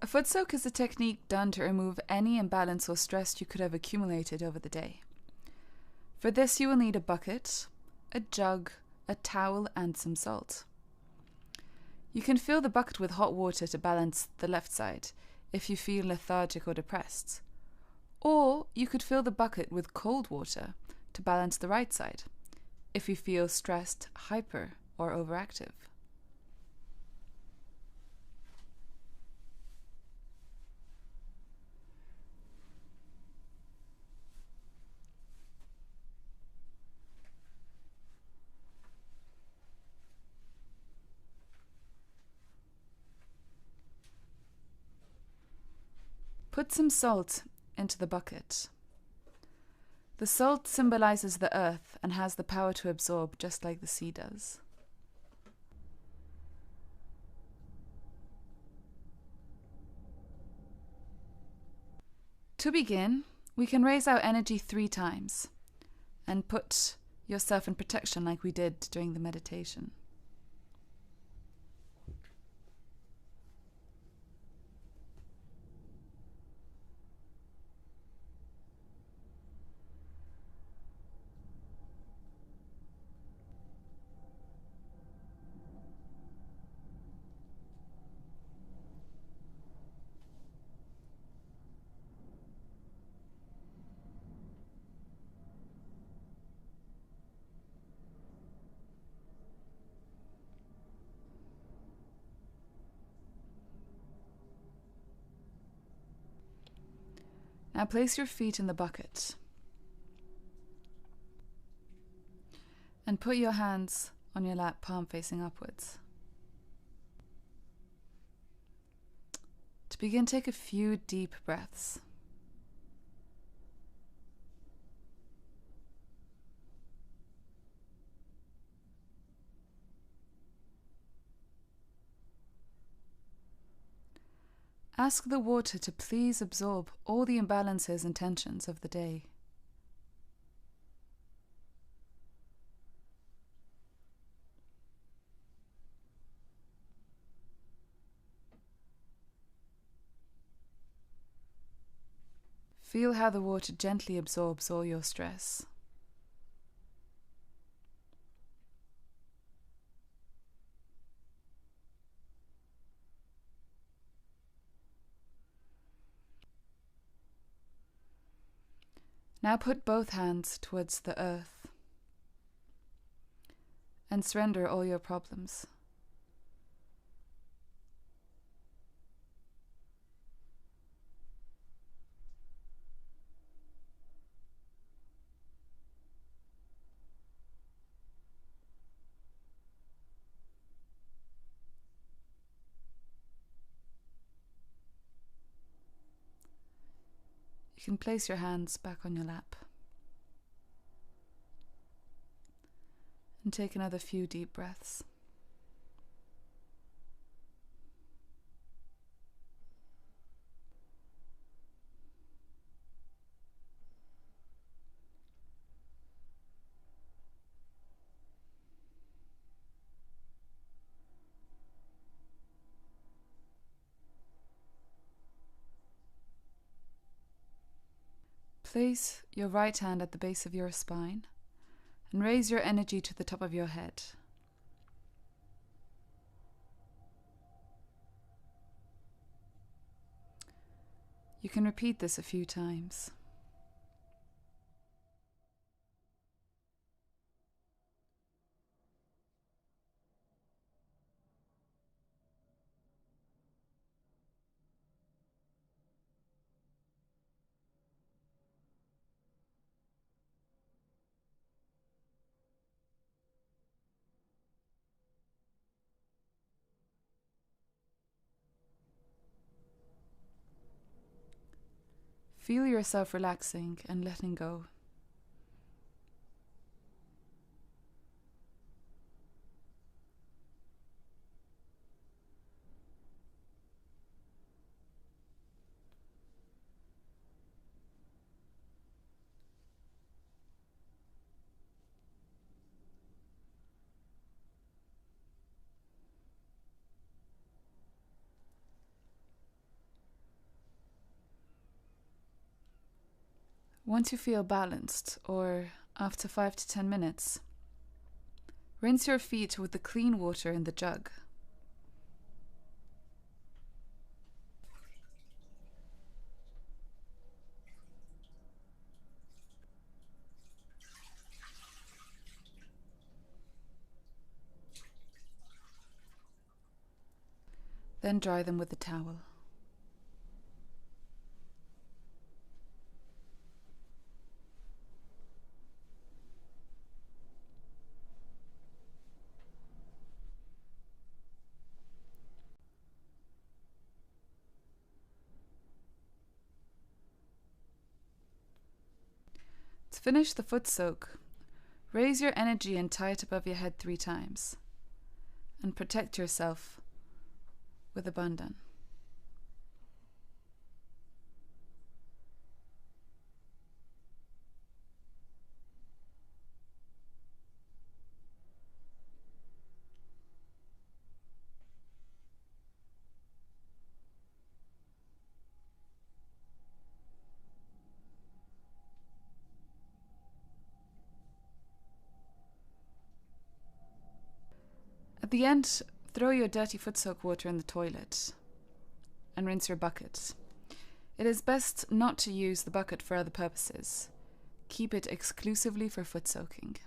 Futsouk is a technique done to remove any imbalance or stress you could have accumulated over the day. For this, you will need a bucket, a jug, a towel, and some salt. You can fill the bucket with hot water to balance the left side if you feel lethargic or depressed. Or you could fill the bucket with cold water to balance the right side if you feel stressed, hyper, or overactive. Put some salt into the bucket. The salt symbolizes the earth and has the power to absorb just like the sea does. To begin, we can raise our energy 3 times and put yourself in protection like we did during the meditation. Now place your feet in the bucket and put your hands on your lap, palm facing upwards. To begin, take a few deep breaths. Ask the water to please absorb all the imbalances and tensions of the day. Feel how the water gently absorbs all your stress. Now put both hands towards the earth and surrender all your problems. You can place your hands back on your lap and take another few deep breaths. Place your right hand at the base of your spine and raise your energy to the top of your head. You can repeat this a few times. Feel yourself relaxing and letting go. Once you feel balanced, or after 5 to 10 minutes, rinse your feet with the clean water in the jug. Then dry them with a towel. To finish the Futsouk, raise your energy and tie it above your head 3 times, and protect yourself with a bandan. At the end, throw your dirty Futsouk water in the toilet and rinse your bucket. It is best not to use the bucket for other purposes. Keep it exclusively for foot soaking.